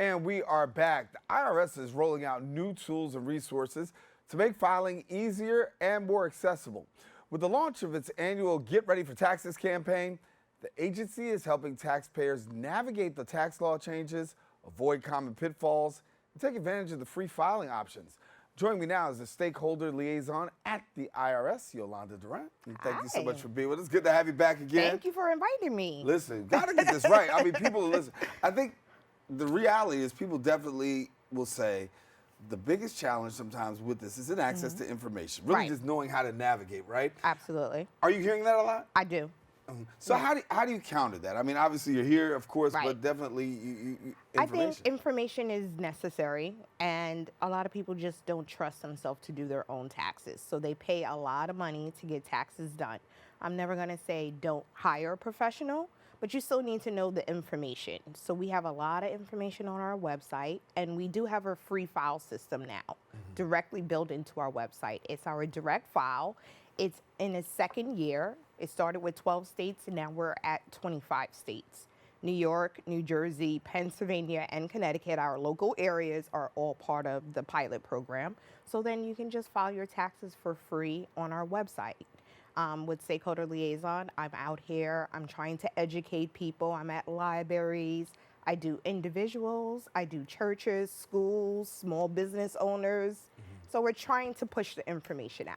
And we are back. The IRS is rolling out new tools and resources to make filing easier and more accessible. With the launch of its annual Get Ready for Taxes campaign, the agency is helping taxpayers navigate the tax law changes, avoid common pitfalls, and take advantage of the free filing options. Joining me now is the Stakeholder Liaison at the IRS, Yolanda Durant. And thank you so much for being with us. Good to have you back again. Thank you for inviting me. Listen, got to get this right. I mean, people listen. I think the reality is people definitely will say the biggest challenge sometimes with this is in access to information, really just knowing how to navigate, right? Absolutely. Are you hearing that a lot? I do. So how do you counter that? I mean, obviously you're here, of course, but definitely information. I think information is necessary, and a lot of people just don't trust themselves to do their own taxes. So they pay a lot of money to get taxes done. I'm never going to say don't hire a professional, but you still need to know the information. So we have a lot of information on our website, and we do have a free file system now, directly built into our website. It's our direct file. It's in its second year. It started with 12 states, and now we're at 25 states. New York, New Jersey, Pennsylvania, and Connecticut, our local areas, are all part of the pilot program. So then you can just file your taxes for free on our website. With Stakeholder Liaison, I'm out here. I'm trying to educate people. I'm at libraries. I do individuals. I do churches, schools, small business owners. So we're trying to push the information out.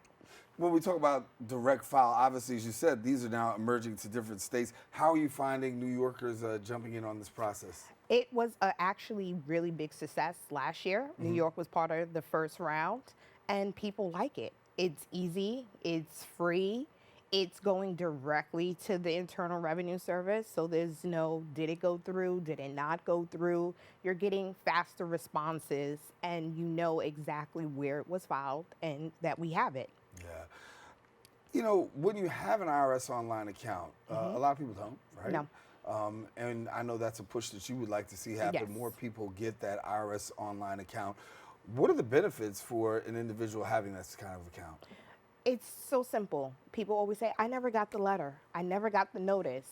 When we talk about direct file, obviously, as you said, these are now emerging to different states. How are you finding New Yorkers jumping in on this process? It was actually really big success last year. New York was part of the first round, and people like it. It's easy, it's free, it's going directly to the Internal Revenue Service, so there's no did it go through, did it not go through. You're getting faster responses, and you know exactly where it was filed and that we have it. Yeah. You know, when you have an IRS online account, a lot of people don't, right? No. And I know that's a push that you would like to see happen. Yes. More people get that IRS online account. What are the benefits for an individual having this kind of account? It's so simple. People always say, I never got the letter. I never got the notice.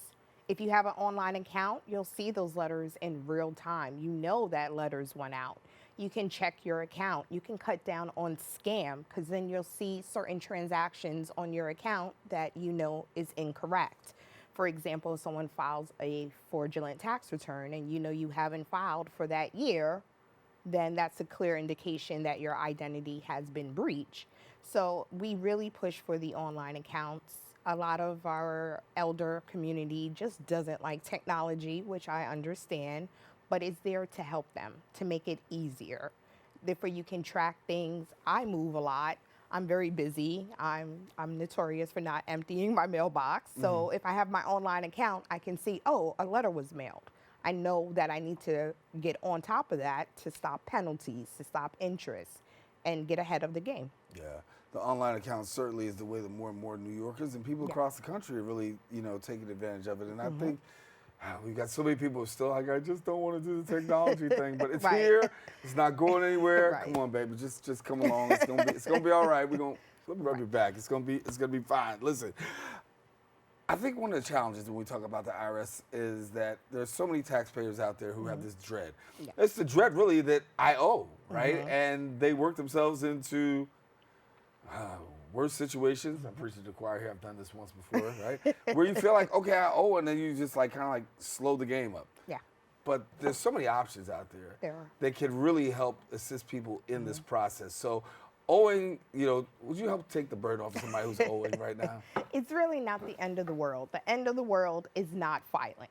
If you have an online account, you'll see those letters in real time. You know that letters went out. You can check your account. You can cut down on scam, because then you'll see certain transactions on your account that you know is incorrect. For example, if someone files a fraudulent tax return and you know you haven't filed for that year, then that's a clear indication that your identity has been breached. So we really push for the online accounts. A lot of our elder community just doesn't like technology, which I understand, but it's there to help them, to make it easier. Therefore, you can track things. I move a lot. I'm very busy. I'm notorious for not emptying my mailbox. So if I have my online account, I can see, oh, a letter was mailed. I know that I need to get on top of that to stop penalties, to stop interest, and get ahead of the game. Yeah, the online account certainly is the way that more and more New Yorkers and people across the country are really, taking advantage of it. And I think we've got so many people who are still like, I just don't want to do the technology thing, but it's here. It's not going anywhere. Come on, baby, just come along. It's gonna be all right. Let me rub your back. It's gonna be fine. Listen. I think one of the challenges when we talk about the IRS is that there's so many taxpayers out there who have this dread. Yeah. It's the dread really that I owe, right? And they work themselves into worse situations. I'm preaching to the choir here. I've done this once before, right? Where you feel like, okay, I owe, and then you just kind of slow the game up. Yeah. But there's so many options out there that can really help assist people in this process. So owing, would you help take the burden off of somebody who's owing right now? It's really not the end of the world. The end of the world is not filing,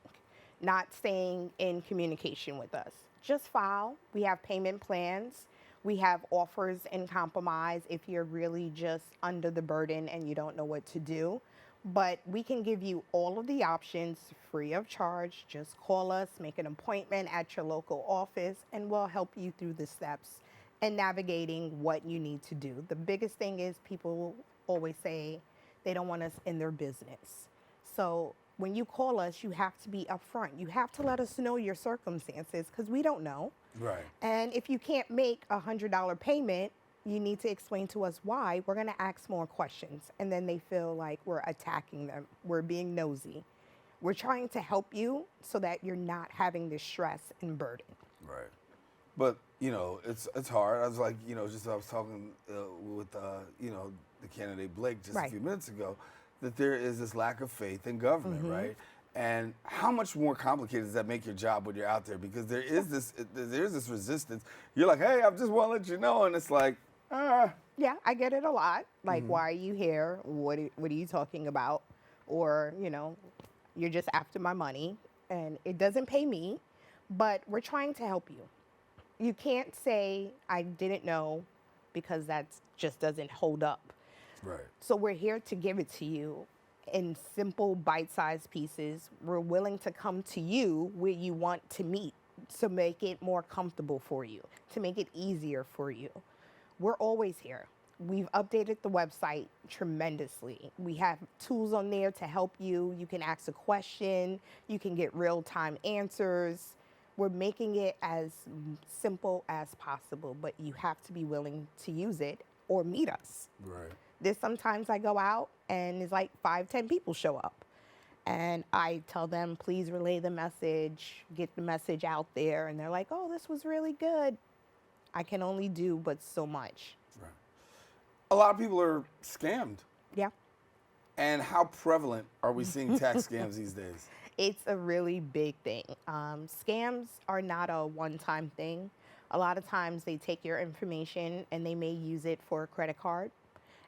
not staying in communication with us. Just file. We have payment plans. We have offers in compromise if you're really just under the burden and you don't know what to do. But we can give you all of the options free of charge. Just call us, make an appointment at your local office, and we'll help you through the steps and navigating what you need to do. The biggest thing is people always say they don't want us in their business. So when you call us, you have to be upfront. You have to let us know your circumstances, because we don't know. Right. And if you can't make a $100 payment, you need to explain to us why. We're gonna ask more questions. And then they feel like we're attacking them. We're being nosy. We're trying to help you so that you're not having this stress and burden. Right. But it's hard. I was like, I was talking with the candidate Blake just a few minutes ago, that there is this lack of faith in government, right? And how much more complicated does that make your job when you're out there? Because there's this resistance. You're like, hey, I just want to let you know, and it's like, Yeah, I get it a lot. Like, why are you here? What are you talking about? Or, you're just after my money, and it doesn't pay me, but we're trying to help you. You can't say I didn't know, because that just doesn't hold up. Right. So we're here to give it to you in simple bite-sized pieces. We're willing to come to you where you want to meet, to make it more comfortable for you, to make it easier for you. We're always here. We've updated the website tremendously. We have tools on there to help you. You can ask a question. You can get real-time answers. We're making it as simple as possible, but you have to be willing to use it or meet us. Right. There's sometimes I go out and it's like 5-10 people show up. And I tell them, please relay the message, get the message out there. And they're like, oh, this was really good. I can only do but so much. Right. A lot of people are scammed. Yeah. And how prevalent are we seeing tax scams these days? It's a really big thing. Scams are not a one-time thing. A lot of times they take your information and they may use it for a credit card,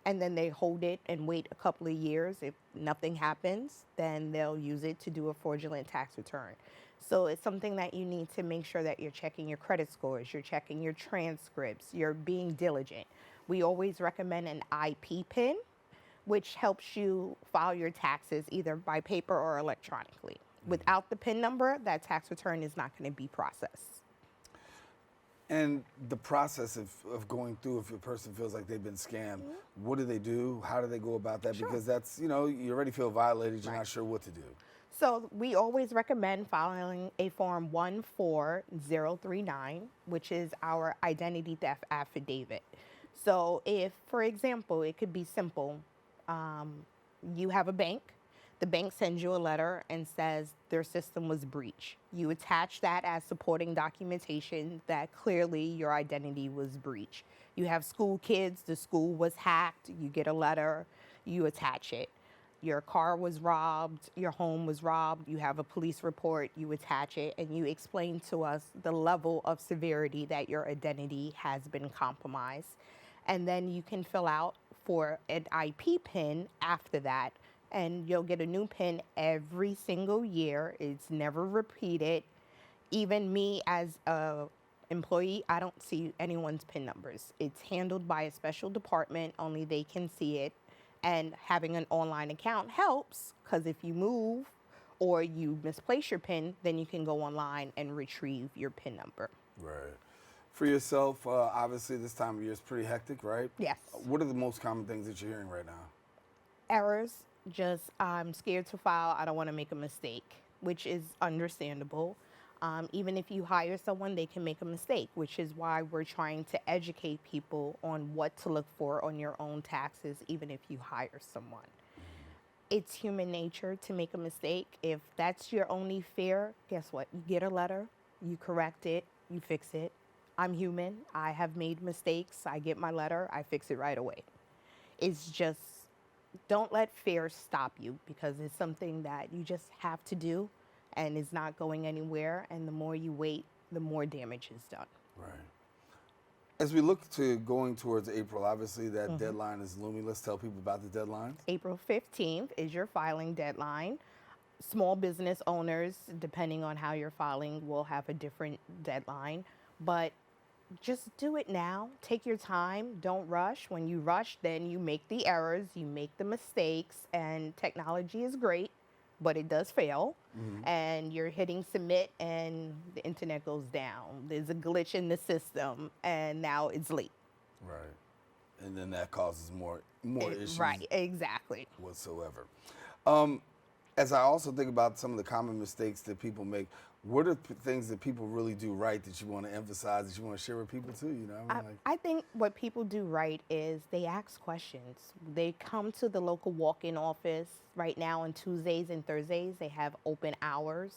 and then they hold it and wait a couple of years. If nothing happens, then they'll use it to do a fraudulent tax return. So it's something that you need to make sure that you're checking your credit scores, you're checking your transcripts, you're being diligent. We always recommend an IP PIN, which helps you file your taxes either by paper or electronically. Without the PIN number, that tax return is not going to be processed. And the process of going through, if a person feels like they've been scammed, what do they do? How do they go about that? Sure. Because that's, you already feel violated, you're not sure what to do. So we always recommend filing a Form 14039, which is our identity theft affidavit. So if, for example, it could be simple. You have a bank. The bank sends you a letter and says their system was breached. You attach that as supporting documentation that clearly your identity was breached. You have school kids, the school was hacked, you get a letter, you attach it. Your car was robbed, your home was robbed, you have a police report, you attach it, and you explain to us the level of severity that your identity has been compromised. And then you can fill out for an IP PIN after that, and you'll get a new PIN every single year. It's never repeated. Even me as a employee, I don't see anyone's PIN numbers. It's handled by a special department, only they can see it. And having an online account helps, because if you move or you misplace your PIN, then you can go online and retrieve your PIN number. Right. For yourself, obviously this time of year is pretty hectic, right? Yes. What are the most common things that you're hearing right now? Errors, just I'm scared to file, I don't want to make a mistake, which is understandable. Even if you hire someone, they can make a mistake, which is why we're trying to educate people on what to look for on your own taxes, even if you hire someone. It's human nature to make a mistake. If that's your only fear, guess what? You get a letter, you correct it, you fix it. I'm human. I have made mistakes. I get my letter, I fix it right away. It's just, don't let fear stop you, because it's something that you just have to do. And it's not going anywhere, and the more you wait, the more damage is done. Right. As we look to going towards April, obviously that deadline is looming. Let's tell people about the deadlines. April 15th is your filing deadline. Small business owners, depending on how you're filing, will have a different deadline. But just do it now. Take your time. Don't rush. When you rush, then you make the errors, you make the mistakes, and technology is great, but it does fail. And you're hitting submit and the internet goes down. There's a glitch in the system and now it's late. Right. And then that causes more issues. Right, exactly. Whatsoever. As I also think about some of the common mistakes that people make, what are things that people really do right that you want to emphasize, that you want to share with people too? You know, I think what people do right is they ask questions. They come to the local walk-in office. Right now on Tuesdays and Thursdays, they have open hours.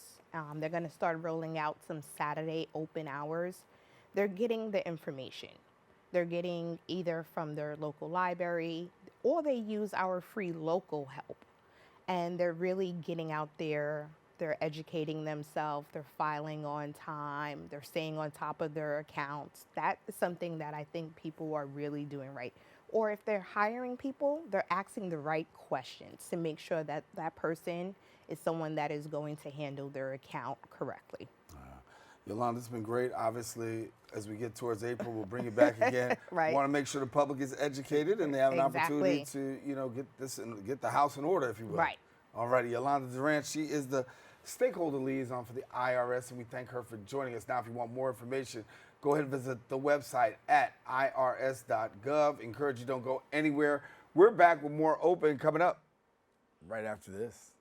They're going to start rolling out some Saturday open hours. they're getting the information. They're getting either from their local library or they use our free local help. And they're really getting out there, they're educating themselves, they're filing on time, they're staying on top of their accounts. That is something that I think people are really doing right. Or if they're hiring people, they're asking the right questions to make sure that that person is someone that is going to handle their account correctly. Yolanda, it's been great. Obviously, as we get towards April, we'll bring it back again. Right. Want to make sure the public is educated and they have an Exactly. opportunity to, get this and get the house in order, if you will. Right. All righty, Yolanda Durant, she is the Stakeholder Liaison for the IRS, and we thank her for joining us. Now, if you want more information, go ahead and visit the website at irs.gov. Encourage you don't go anywhere. We're back with more Open coming up right after this.